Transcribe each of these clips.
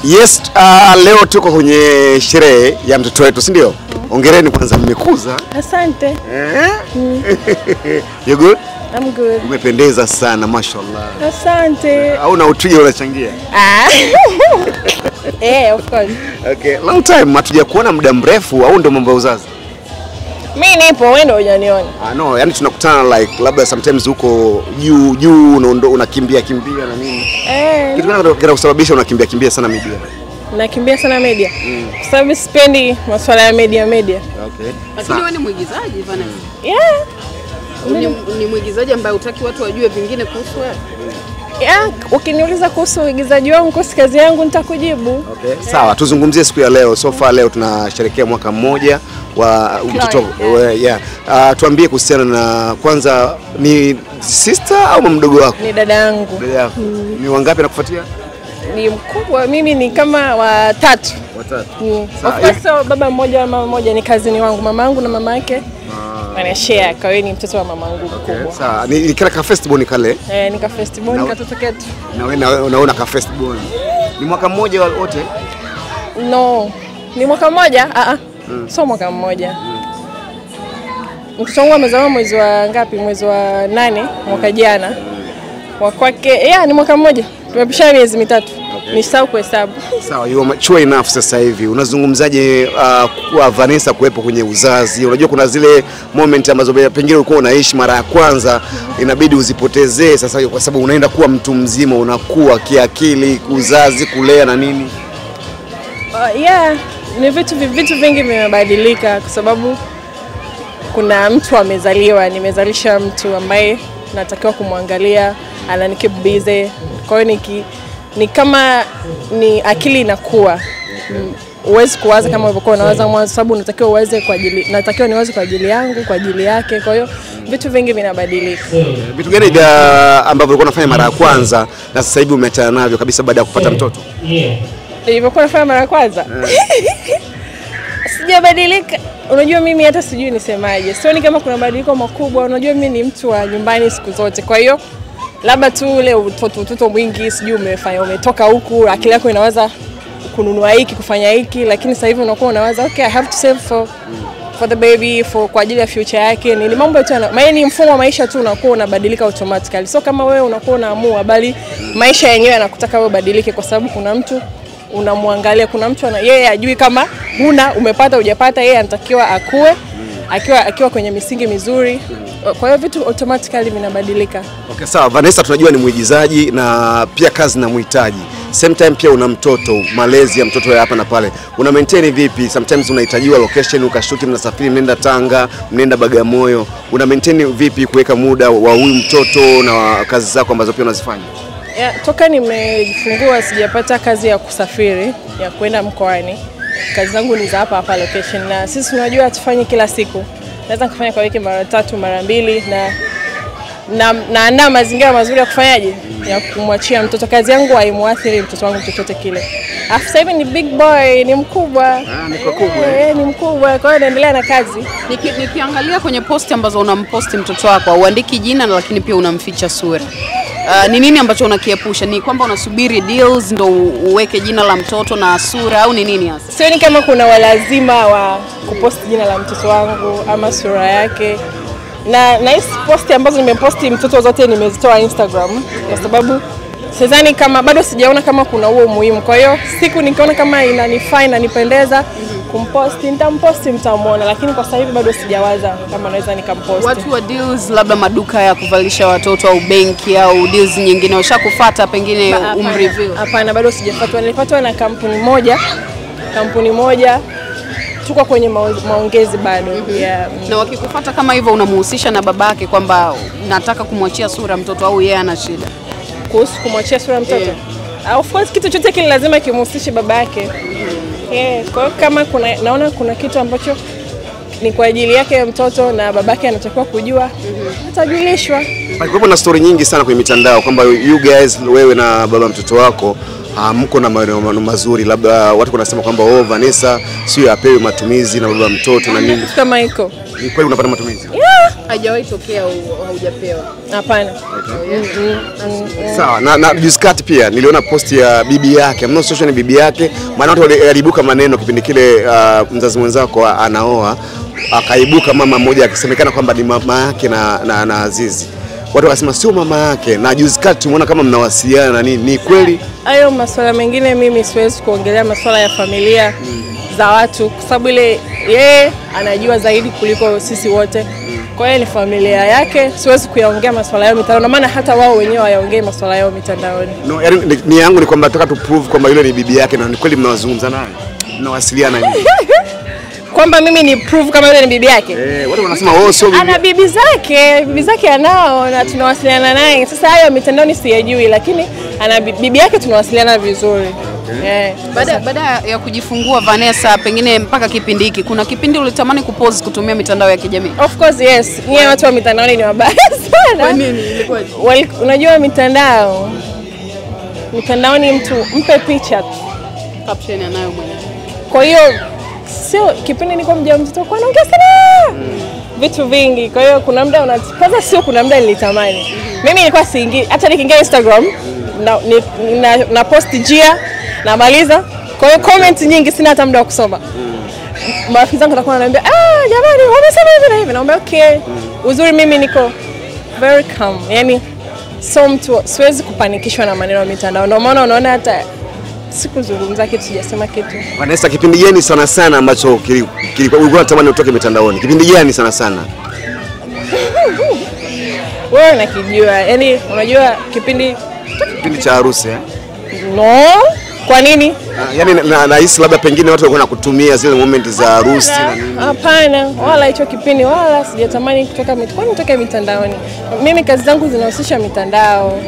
Yes, leo tuko kwenye sherehe ya mtoto wetu, si ndio? Hongereni kwanza, mmekuza. Asante. You good? I'm good. Umependeza sana, mashallah. Asante. Au na utuje unachangia? Of course. Okay, long time hatuja kuona muda mrefu, au ndio mambo ya uzazi? Mimi nipo, wewe ndio hujaniona. No, yani tunakutana like labda sometimes huko juu unakimbia na nini? Kitu gani kinakusababisha unakimbia sana media? Nakimbia sana media. Kwa sababu sipendi masuala ya media. Okay. Lakini wewe ni mwigizaji Vanessa? Yeah. Ni mwigizaji ambaye hutaki watu wajue vingine kuhusu wewe? Yeah, ukiniuliza kuhusu uigizaji wangu, kuhusu kazi yangu nitakujibu. Okay. Sawa, tuzungumzie siku ya leo. So far leo tunasherehekea mwaka mmoja wa mtoto. Tuambie kuhusiana na, kwanza ni sister au mdogo wako? Ni dada yangu. Dada yako. Ni wangapi anakufuatia? Ni mkubwa, mimi ni kama watatu. Of course, so baba mmoja mama mmoja, ni kazini wangu, mamangu na mama yake. Wanashare, kwa hiyo ni mtoto wa mamangu mkubwa. Sawa, ni kile ka festival kale? Ni ka festival katoto ketu. Na wewe unaona ka festival. Ni mwaka mmoja wote? No. Ni mwaka mmoja? So mwaka mmoja. Mtoto wangu amezaliwa mwezi wa ngapi? Mwezi wa 8 mwaka jana. Wa kwake ni mwaka mmoja. Tumepishana miezi mitatu. Ni sawa kuhesabu. Sawa, you are mature enough sasa hivi. Unazungumzaje kwa Vanessa kuwepo kwenye uzazi? Unajua kuna zile moment ambazo pengine ulikuwa unaishi mara ya kwanza, inabidi uzipotezee sasa kwa sababu unaenda kuwa mtu mzima, unakuwa kiakili, uzazi, kulea na nini? Ni vitu vingi vimebadilika kwa sababu kuna mtu amezaliwa, nimezalisha mtu ambaye natakiwa kumwangalia, ananikeep busy. Kwa hiyo ni kama ni akili inakuwa. Uwezi kuwaza kama ulivyokuwa unawaza mwanzo, sababu natakiwa niwaze kwa ajili yangu, kwa ajili yake. Kwa hiyo vitu vingi vinabadilika. Vitu gani ambavyo ulikuwa unafanya mara ya kwanza na sasa hivi umeachana navyo kabisa baada ya kupata mtoto? Nilivyokuwa nafanya mara ya kwanza. Sijabadilika. Unajua mimi hata sijui nisemaje. Sioni kama kuna mabadiliko makubwa. Unajua mimi ni mtu wa nyumbani siku zote. Kwa hiyo labda tu ule utoto mwingi, sijui umetoka huku, akili yako inawaza kununua hiki, kufanya hiki, lakini sasa hivi unakuwa unawaza okay, I have to save for the baby, kwa ajili ya future yake. Ni mambo yote ni mfumo wa maisha tu unakuwa unabadilika automatically. So kama wewe unakuwa unaamua, bali maisha yenyewe yanakutaka wewe ubadilike, kwa sababu kuna mtu unamwangalia, kuna mtu yeye ajui kama umepata hujapata, yeye anatakiwa akue akiwa kwenye misingi mizuri. Kwa hiyo vitu automatically vinabadilika. Okay, sawa. Vanessa tunajua ni mwigizaji na pia kazi na muhitaji. Same time pia una mtoto, malezi ya mtoto ya hapa na pale. Una maintain vipi? Sometimes unahitajiwa location, ukashuti, mnasafiri, mnaenda Tanga, mnaenda Bagamoyo. Una maintain vipi kuweka muda wa huyu mtoto na kazi zako ambazo pia unazifanya? Toka nimejifungua sijapata kazi ya kusafiri, ya kwenda mkoani. Kazi zangu ni za hapa location, na sisi unajua tufanye kila siku. Naweza kufanya kwa wiki mara 3 mara 2, na mazingira mazuri ya kufanyaje, ya kumwachia mtoto. Kazi yangu haimuathiri mtoto wangu chochote kile. Sasa hivi ni big boy, ni mkubwa. Ni mkubwa, kwa hiyo naendelea na kazi. Nikiangalia kwenye post ambazo unamposti mtoto wako, uandiki jina lakini pia unamficha sura. Ni nini ambacho unakiepusha? Ni kwamba unasubiri deals ndo uweke jina la mtoto na sura, au ni nini hasa? Sioni kama kuna walazima wa kuposti jina la mtoto wangu ama sura yake. Na hizi posti ambazo nimeposti mtoto zote nimezitoa Instagram, kwa sababu sidhani kama bado sijaona kama kuna huo muhimu. Kwa hiyo siku nikiona kama inanifaa na nipendeza kumposti, nitamposti, mtamuona, lakini kwa sasa hivi bado sijawaza kama naweza nikamposti. Watu wa deals, labda maduka ya kuvalisha watoto au benki au deals nyingine washakufuata pengine umreview? Hapana, bado sijafuatwa. Nilifuatwa na kampuni moja. Tuko kwenye maongezi bado. Na wakikufuata kama hivyo, unamhusisha na babake kwamba nataka kumwachia sura mtoto, au yeye ana shida kuhusu kumwachia sura mtoto? Of course kitu chochote kile lazima kimhusishe babake. Kwa hiyo kama naona kuna kitu ambacho ni kwa ajili yake ya mtoto na babake anatakiwa kujua, atajulishwa. Kulikuwa na story nyingi sana kwenye mitandao kwamba you guys, wewe na baba mtoto wako, mko na maneno mazuri, labda watu wanasema kwamba Vanessa sio apewe matumizi na baba mtoto na nini kama iko. Ni kweli unapata matumizi? Haijawahi tokea haujapewa? Hapana. Sawa. Na juzi kati pia niliona post ya bibi yake. Mno social ni bibi yake. Maana watu waliibuka maneno kipindi kile mzazi mwenzako anaoa, akaibuka mama mmoja akisemekana kwamba ni mama yake na Azizi. Watu wakasema sio mama yake, na juzi kati tumeona kama mnawasiliana na nini. Ni kweli? Hayo masuala mengine mimi siwezi kuongelea masuala ya familia za watu kwa sababu ile yeye anajua zaidi kuliko sisi wote. Kwa hiyo ni familia yake, siwezi kuyaongea masuala yao mitandaoni, maana hata wao wenyewe hawaongei masuala yao mitandaoni. No, yani ni yangu ni kwamba nataka tu prove kwamba yule ni bibi yake na ni kweli mnawazungumza naye. Mnawasiliana nini? Kwamba mimi ni prove kama yule ni bibi yake. Watu wanasema sio bibi. Ana bibi zake anao na tunawasiliana naye. Sasa hayo mitandaoni siyajui, lakini ana bibi yake tunawasiliana vizuri. Baada ya kujifungua Vanessa, pengine mpaka kipindi hiki, kuna kipindi ulitamani kupose kutumia mitandao ya kijamii? Of course yes. Nyie watu wa mitandaoni ni wabaya sana. Kwa nini? Ilikuwaje? Unajua mitandaoni mtu mpe picha tu, Caption anayo mwenyewe. Kwa hiyo sio kipindi niko mjamzito kwa naongea sana vitu vingi. Kwa hiyo kuna muda kuna muda nilitamani. Mimi nilikuwa siingii hata nikiingia Instagram na post jia namaliza. Kwa hiyo comment nyingi sina hata muda wa kusoma. Marafiki zangu watakuwa wananiambia jamani wamesema hivi na hivi, naomba okay. Uzuri mimi niko very calm. Yaani mtu siwezi kupanikishwa na maneno ya mitandao. Ndio maana unaona hata sikuzungumza kitu, sijasema kitu. Vanessa, kipindi gani sana ambacho kilikuwa unatamani utoke mitandaoni? Kipindi gani sana? Wewe unakijua. Yaani unajua kipindi cha harusi No. Kwa nini? Yaani nahisi labda pengine watu walikuwa nakutumia zile moment za harusi na nini. Hapana, wala hicho kipindi wala sijatamani kutoka mitandaoni. Mimi kazi zangu zinahusisha mitandao.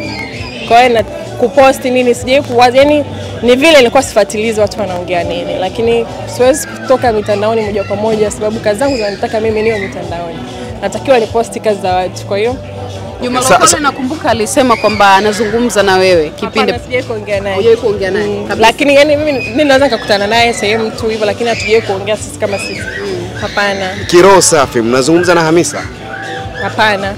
Kwa hiyo na kuposti nini sijai kuwaza, yani ni vile nilikuwa sifuatilizi watu wanaongea nini, lakini siwezi kutoka mitandaoni moja kwa moja sababu kazi zangu zinanitaka mimi niwe mitandaoni. Natakiwa ni posti kazi za watu. Kwa hiyo Juma Lokole nakumbuka alisema kwamba anazungumza na wewe kipindi. Sijai kuongea naye. Hujai kuongea naye. Lakini yani mimi naweza nikakutana naye sehemu tu hivyo, lakini hatujai kuongea sisi kama sisi. Hapana. Kiroho safi mnazungumza na Hamisa? Hapana.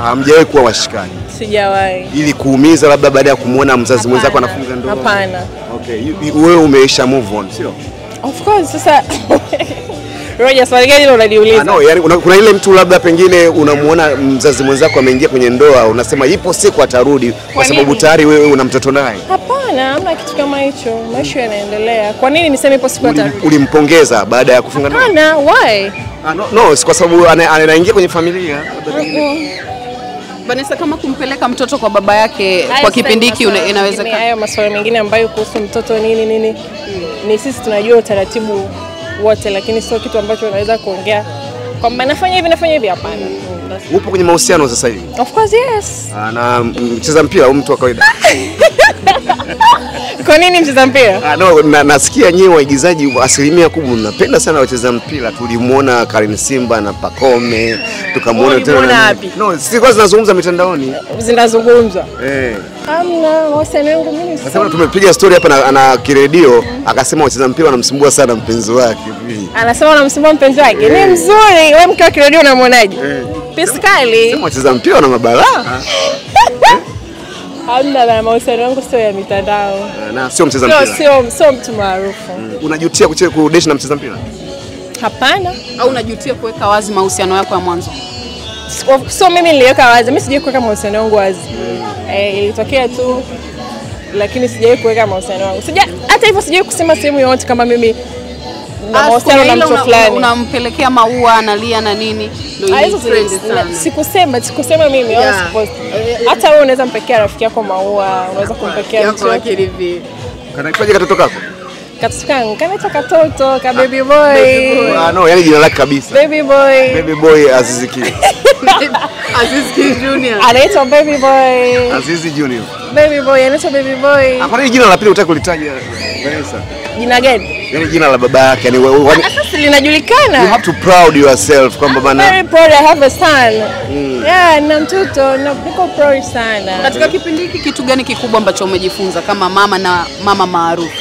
Hamjawahi kuwa washikaji? Sijawahi. Ili kuumiza labda baada ya kumuona mzazi mwenzako anafunga ndoa? Hapana. Okay, wewe umeisha move on, sio? Of course, sasa Roger, swali gani hilo unaniuliza? No, yani kuna ile mtu labda pengine unamuona mzazi mwenzako ameingia kwenye ndoa, unasema ipo siku atarudi kwa sababu tayari wewe una mtoto naye. Hapana, hamna kitu kama hicho. Maisha yanaendelea. Kwa nini niseme ipo siku atarudi? Ulimpongeza baada ya kufunga ndoa? Hapana, why? No, kwa sababu anaingia kwenye familia. Vanessa, kama kumpeleka mtoto kwa baba yake kwa kipindi hiki inawezekana? Hayo masuala mengine ambayo kuhusu mtoto nini ni sisi tunajua utaratibu wote, lakini sio kitu ambacho unaweza kuongea kwamba nafanya hivi hapana. Upo kwenye mahusiano sasa hivi? Of course yes. Na mcheza mpira au mtu wa kawaida? Kwa nini mcheza mpira? No, nasikia nyewe waigizaji asilimia kubwa mnapenda sana wacheza mpira. Tulimuona Karin Simba na Pakome, tukamuona tena. No, sikuwa zinazungumza mitandaoni. Zinazungumzwa. Hamna, mahusiano yangu mimi. Sasa tumepiga story hapa na kiredio, akasema wacheza mpira wanamsumbua sana mpenzi wake. Anasema anamsumbua mpenzi wake. Ni mzuri, wewe mke wa kiredio unamwonaje? Piskali. Sema wacheza mpira na mabalaa. Hamna, na mahusiano yangu sio ya mitandao. Na sio mcheza mpira. Sio mtu maarufu. Unajutia kudesh na mcheza mpira? Hapana. Au unajutia kuweka wazi mahusiano yako ya mwanzo? So mimi niliweka wazi. Mimi sijai kuweka mahusiano yangu wazi. Ilitokea tu, lakini sijai kuweka mahusiano yangu. Hata hivyo sijai kusema sehemu yoyote kama mimi na mahusiano na mtu fulani. Unampelekea maua analia na nini? Sikusema mimi au suppose. Hata wewe unaweza mpekea rafiki yako maua, unaweza kumpekea mtu wake hivi. Kanaitwaje katoto kako? Katoto kangu kanaitwa Katoto, ka baby boy. No, yani jina lake kabisa. Baby boy. Baby boy Azizi Ki. Azizi Ki Junior. Anaitwa baby boy. Azizi Junior. Baby boy, anaitwa baby boy. Kwa nini jina la pili unataka kulitaja Vanessa? Jina gani? Yani jina la baba yake, yani sasa linajulikana. You have to proud yourself kwamba bana. I'm very proud I have a son. Yeah, na mtoto, niko proud sana. Katika kipindi hiki kitu gani kikubwa ambacho umejifunza kama mama na mama maarufu?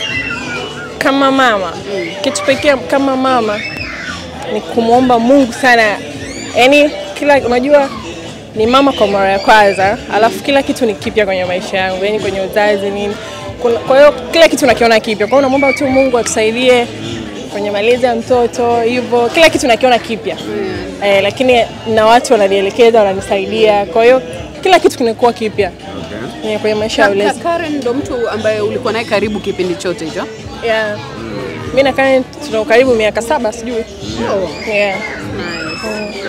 Kama mama, kitu pekee kama mama ni kumuomba Mungu sana Yaani unajua ni mama kwa mara ya kwanza, alafu kila kitu ni kipya kwenye maisha yangu, yaani kwenye uzazi nini. Kwa hiyo kila kitu nakiona kipya. Kwa hiyo naomba tu Mungu atusaidie kwenye malezi ya mtoto, hivyo kila kitu nakiona kipya. Lakini na watu wananielekeza, wananisaidia. Kwa hiyo kila kitu kinakuwa kipya. Okay. Kwenye maisha ya ulezi. Karen ndo mtu ambaye ulikuwa naye karibu kipindi chote hicho? Yeah. Mimi na Karen tuna karibu miaka 7 sijui. Yeah.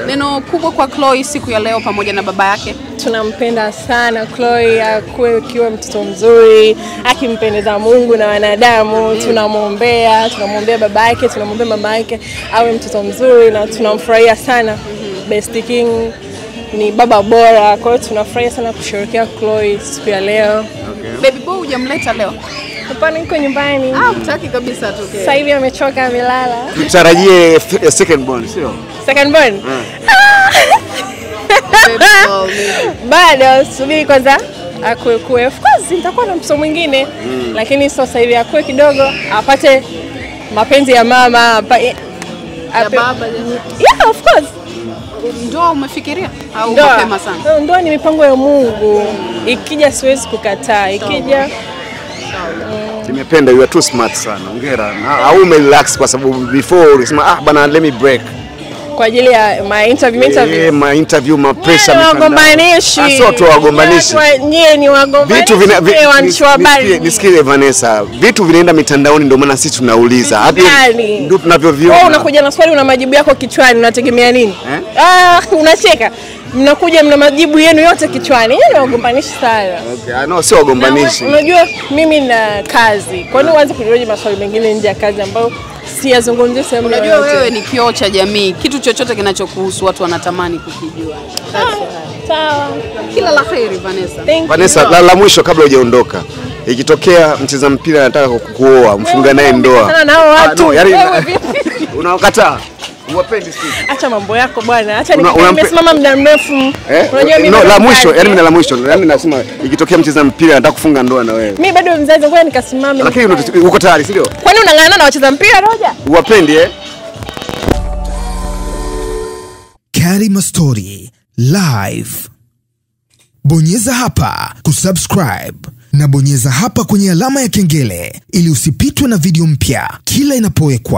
Neno kubwa kwa Chloe siku ya leo pamoja na baba yake. Tunampenda sana Chloe, akuwe kiwa mtoto mzuri, akimpendeza Mungu na wanadamu. Tunamwombea baba yake, tunamwombea mama yake awe mtoto mzuri na tunamfurahia sana. Best King ni baba bora, kwa hiyo tunafurahia sana kusherehekea Chloe siku ya leo. Baby boy hujamleta leo? Hapana, yuko nyumbani. Hutaki kabisa atoke. Sasa hivi amechoka, amelala. Tutarajie second born, sio? Second born? Bado subiri kwanza akue. Of course nitakuwa na mtoto mwingine, lakini sasa hivi akue kidogo apate mapenzi ya mama, ya baba. Yeah, of course. Ndoa umefikiria au mapema sana? Ndoa ni mipango ya Mungu. Ikija siwezi kukataa. Ikija nimependa, you are too smart sana. Hongera. Au umerelax kwa sababu before ulisema bana let me break. Kwa ajili ya my interview, my pressure wagombanishi. Sio tu wagombanishi. Nyie ni wagombanishi. Nisikie Vanessa. Vitu vinaenda mitandaoni ndio maana sisi tunauliza. Hadi ndio tunavyoviona. Wewe unakuja na swali una majibu yako kichwani, unategemea nini? Unacheka. Mnakuja mna majibu yenu yote kichwani. Yeye wagombanishi sana. Okay, no sio wagombanishi. Unajua mimi na kazi. Kwa nini uanze kunihoji maswali mengine nje ya kazi ambayo siyazungumzie sehemu yoyote? Unajua wewe ni kioo cha jamii. Kitu chochote kinachokuhusu watu wanatamani kukijua. Sawa. Kila la kheri Vanessa. Vanessa, la mwisho kabla hujaondoka. Ikitokea mcheza mpira anataka kukuoa, mfunga naye ndoa. Sana nao watu. Unawakataa? Uwapendi sisi. Acha mambo yako bwana. Acha nimesimama muda mrefu. Unajua mimi la mwisho, yani mimi la mwisho. Yani nasema ikitokea mcheza mpira anataka kufunga ndoa na wewe. Mimi bado mzazi, ngoja nikasimame. Lakini uko tayari, si ndio? Kwani unang'ang'ana na wacheza mpira Roja? Uwapendi Karima Story Live. Bonyeza hapa kusubscribe na bonyeza hapa kwenye alama ya kengele ili usipitwe na video mpya kila inapowekwa.